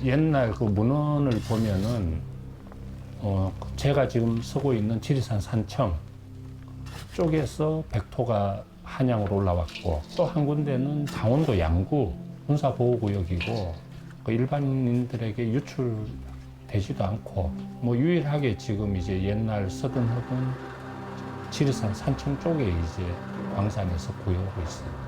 옛날 그 문헌을 보면은 제가 지금 서고 있는 지리산 산청 쪽에서 백토가 한양으로 올라왔고, 또 한 군데는 강원도 양구 군사보호구역이고, 그 일반인들에게 유출되지도 않고, 뭐 유일하게 지금 이제 옛날 서든허든 지리산 산청 쪽에 이제 광산에서 구해오고 있어요.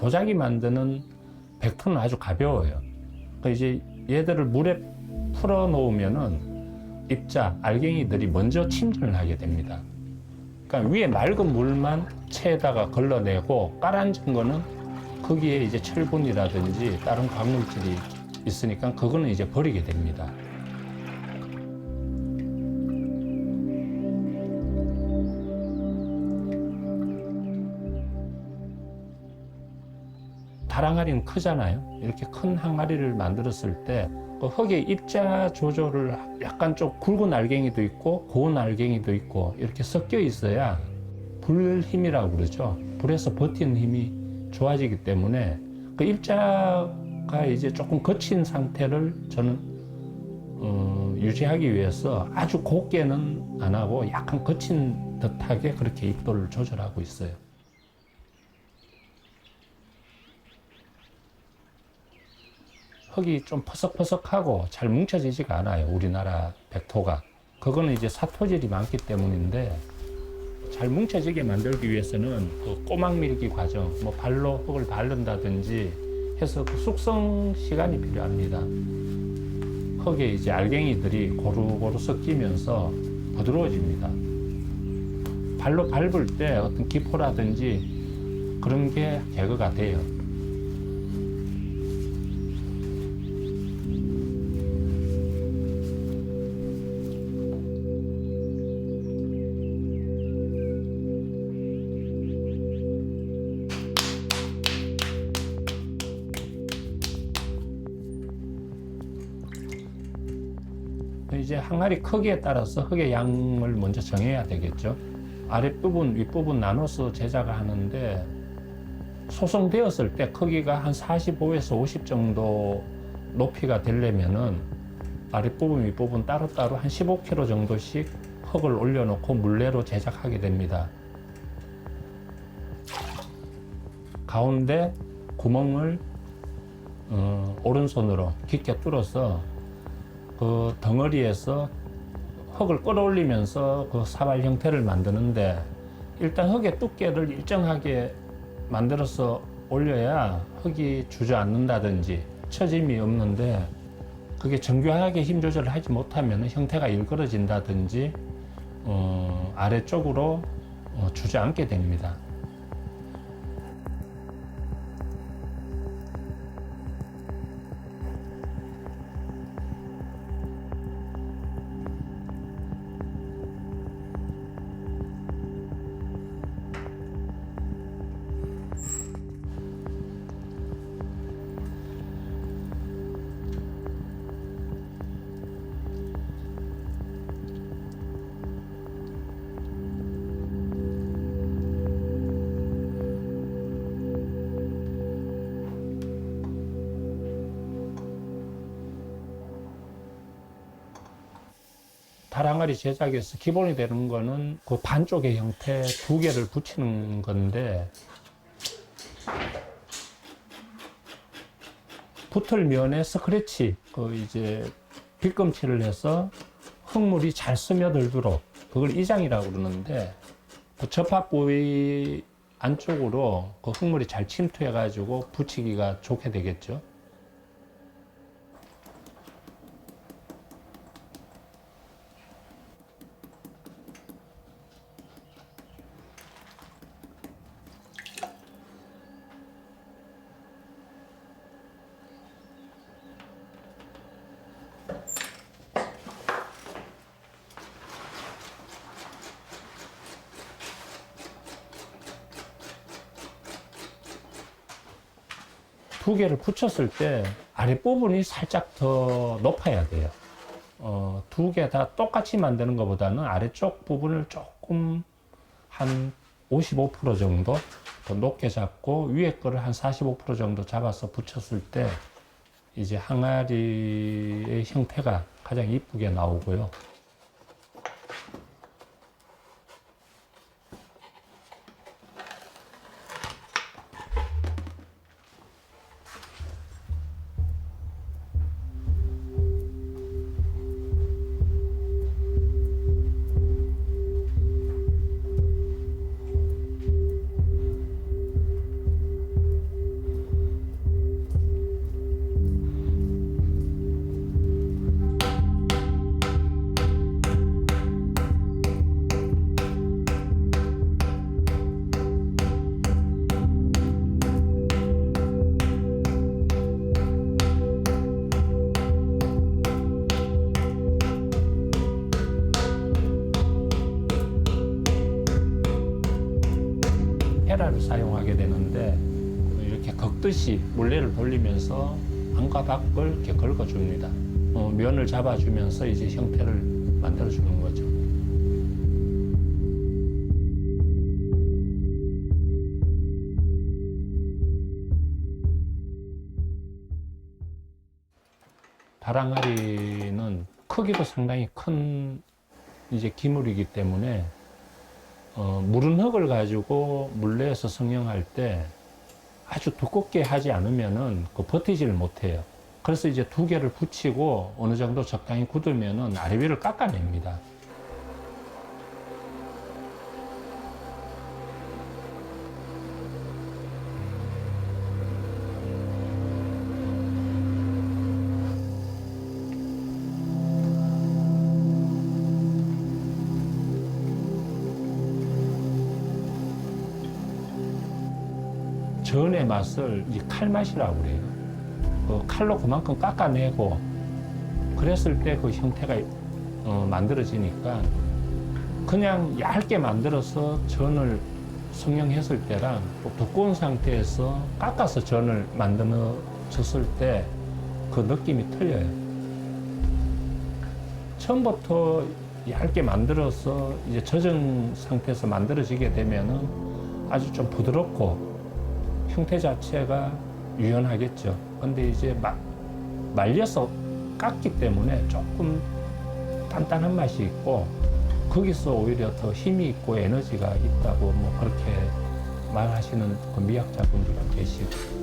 도자기 만드는 백토는 아주 가벼워요. 그러니까 이제 얘들을 물에 풀어 놓으면은 입자, 알갱이들이 먼저 침전을 하게 됩니다. 그러니까 위에 맑은 물만 체에다가 걸러내고, 깔아앉은 거는 거기에 이제 철분이라든지 다른 광물질이 있으니까 그거는 이제 버리게 됩니다. 다랑아리는 크잖아요. 이렇게 큰 항아리를 만들었을 때 그 흙의 입자 조절을 약간 좀 굵은 알갱이도 있고 고운 알갱이도 있고 이렇게 섞여 있어야 불 힘이라고 그러죠. 불에서 버티는 힘이 좋아지기 때문에 그 입자가 이제 조금 거친 상태를 저는 유지하기 위해서 아주 곱게는 안 하고 약간 거친 듯하게 그렇게 입도를 조절하고 있어요. 흙이 좀 퍼석퍼석하고 잘 뭉쳐지지가 않아요. 우리나라 백토가. 그거는 이제 사토질이 많기 때문인데, 잘 뭉쳐지게 만들기 위해서는 그 꼬막 밀기 과정, 뭐 발로 흙을 바른다든지 해서 그 숙성 시간이 필요합니다. 흙에 이제 알갱이들이 고루고루 섞이면서 부드러워집니다. 발로 밟을 때 어떤 기포라든지 그런 게 제거가 돼요. 이제 항아리 크기에 따라서 흙의 양을 먼저 정해야 되겠죠. 아랫부분, 윗부분 나눠서 제작을 하는데, 소성되었을 때 크기가 한 45에서 50 정도 높이가 되려면은 아랫부분, 윗부분 따로따로 한 15kg 정도씩 흙을 올려놓고 물레로 제작하게 됩니다. 가운데 구멍을 오른손으로 깊게 뚫어서 그 덩어리에서 흙을 끌어올리면서 그 사발 형태를 만드는데, 일단 흙의 두께를 일정하게 만들어서 올려야 흙이 주저앉는다든지 처짐이 없는데, 그게 정교하게 힘 조절을 하지 못하면 형태가 일그러진다든지 아래쪽으로 주저앉게 됩니다. 다랑아리 제작에서 기본이 되는 거는 그 반쪽의 형태 2개를 붙이는 건데, 붙을 면에 스크래치, 그 이제 빗금칠을 해서 흙물이 잘 스며들도록, 그걸 이장이라고 그러는데, 그 접합 부위 안쪽으로 그 흙물이 잘 침투해가지고 붙이기가 좋게 되겠죠. 두 개를 붙였을 때 아랫부분이 살짝 더 높아야 돼요. 두 개 다 똑같이 만드는 것보다는 아래쪽 부분을 조금 한 55% 정도 더 높게 잡고 위에 거를 한 45% 정도 잡아서 붙였을 때 이제 항아리의 형태가 가장 이쁘게 나오고요. 헤라를 사용하게 되는데 이렇게 긁듯이 물레를 돌리면서 안과 밖을 이렇게 긁어줍니다. 면을 잡아주면서 이제 형태를 만들어주는 거죠. 발항아리는 크기도 상당히 큰 이제 기물이기 때문에 무른 흙을 가지고 물레에서 성형할 때 아주 두껍게 하지 않으면은 버티지를 못해요. 그래서 이제 두 개를 붙이고 어느 정도 적당히 굳으면은 아래 위를 깎아냅니다. 전의 맛을 이 칼맛이라고 그래요. 그 칼로 그만큼 깎아내고 그랬을 때 그 형태가 만들어지니까 그냥 얇게 만들어서 전을 성형했을 때랑 또 두꺼운 상태에서 깎아서 전을 만들어졌을 때 그 느낌이 틀려요. 처음부터 얇게 만들어서 이제 젖은 상태에서 만들어지게 되면은 아주 좀 부드럽고 형태 자체가 유연하겠죠. 근데 이제 말려서 깎기 때문에 조금 단단한 맛이 있고 거기서 오히려 더 힘이 있고 에너지가 있다고 뭐 그렇게 말하시는 그 미학자분들도 계시고.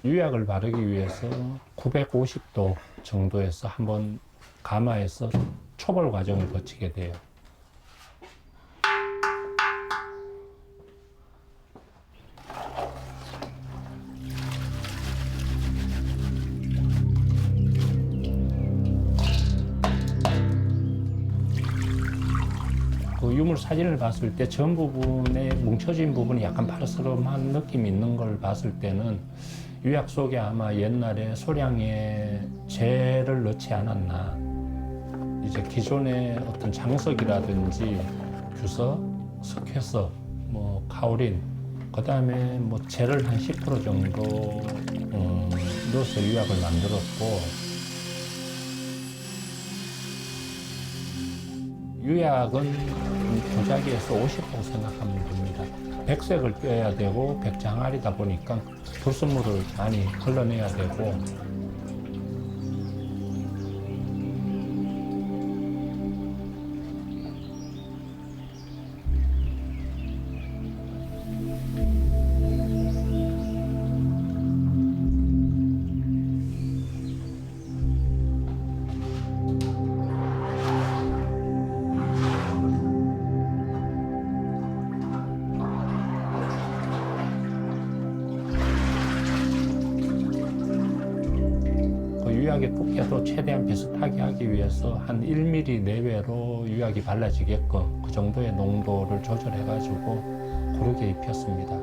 유약을 바르기 위해서 950도 정도에서 한번 가마에서 초벌 과정을 거치게 돼요. 그 유물 사진을 봤을 때 전 부분에 뭉쳐진 부분이 약간 바르스름한 느낌이 있는 걸 봤을 때는 유약 속에 아마 옛날에 소량의 재를 넣지 않았나. 이제 기존의 어떤 장석이라든지 규석, 석회석, 뭐 카오린, 그 다음에 뭐 재를 한 10% 정도 넣어서 유약을 만들었고, 유약은 도자기에서 50% 생각하면 됩니다. 백색을 떼야 되고 백장알이다 보니까 불순물을 많이 걸러내야 되고 유약의 두께도 최대한 비슷하게 하기 위해서 한 1mm 내외로 유약이 발라지게끔 그 정도의 농도를 조절해 가지고 고르게 입혔습니다.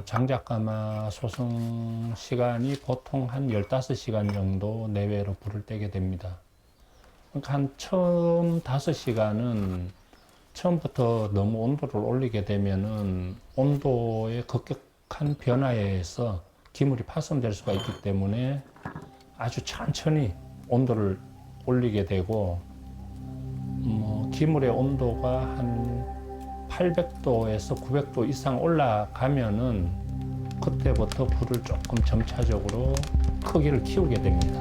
장작가마 소성 시간이 보통 한 15시간 정도 내외로 불을 떼게 됩니다. 그러니까 한 처음 5시간은 처음부터 너무 온도를 올리게 되면은 온도의 급격한 변화에 의해서 기물이 파손될 수가 있기 때문에 아주 천천히 온도를 올리게 되고, 기물의 온도가 한 800도에서 900도 이상 올라가면은 그때부터 불을 조금 점차적으로 크기를 키우게 됩니다.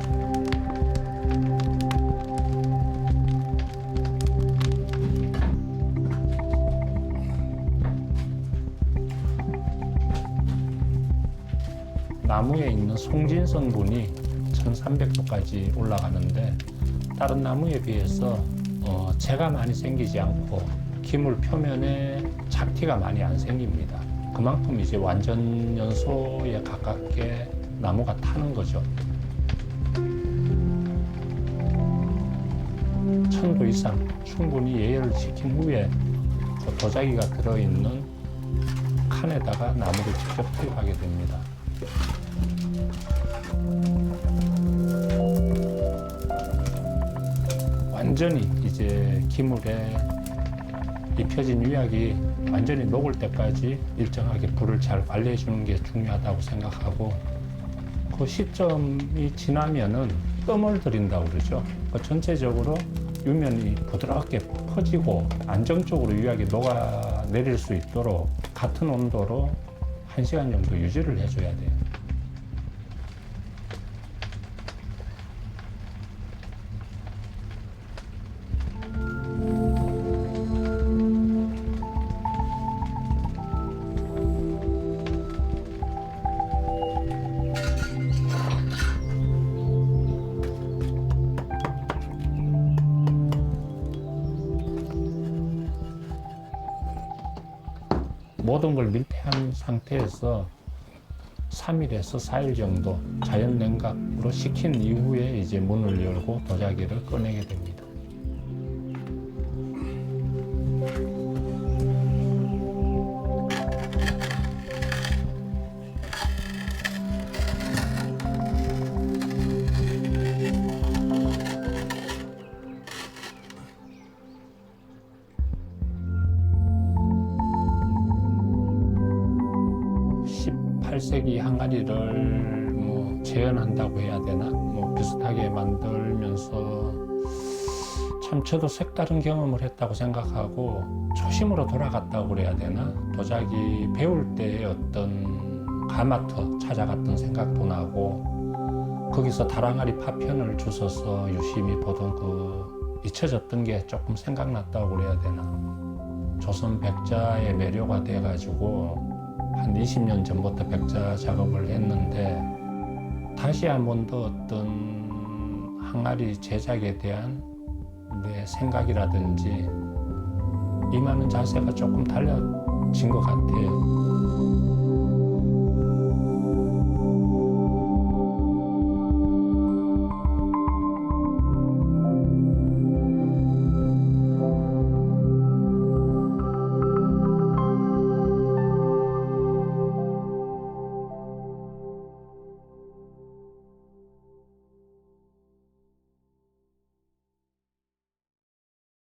나무에 있는 송진 성분이 1300도까지 올라가는데 다른 나무에 비해서 재가 많이 생기지 않고 기물 표면에 잡티가 많이 안 생깁니다. 그만큼 이제 완전 연소에 가깝게 나무가 타는 거죠. 1000도 이상 충분히 예열을 시킨 후에 그 도자기가 들어있는 칸에다가 나무를 직접 투입하게 됩니다. 완전히 이제 기물에 입혀진 유약이 완전히 녹을 때까지 일정하게 불을 잘 관리해 주는 게 중요하다고 생각하고, 그 시점이 지나면은 뜸을 들인다고 그러죠. 전체적으로 유면이 부드럽게 퍼지고 안정적으로 유약이 녹아내릴 수 있도록 같은 온도로 1시간 정도 유지를 해줘야 돼요. 모든 걸 밀폐한 상태에서 3일에서 4일 정도 자연 냉각으로 식힌 이후에 이제 문을 열고 도자기를 꺼내게 됩니다. 팔색이 항아리를 재현한다고 해야 되나? 비슷하게 만들면서 참 저도 색다른 경험을 했다고 생각하고 초심으로 돌아갔다고 그래야 되나? 도자기 배울 때의 어떤 가마터 찾아갔던 생각도 나고, 거기서 다랑아리 파편을 주워서 유심히 보던 그 잊혀졌던 게 조금 생각났다고 그래야 되나? 조선 백자의 매료가 돼가지고 한 20년 전부터 백자 작업을 했는데, 다시 한 번 더 어떤 항아리 제작에 대한 내 생각이라든지 임하는 자세가 조금 달라진 것 같아요.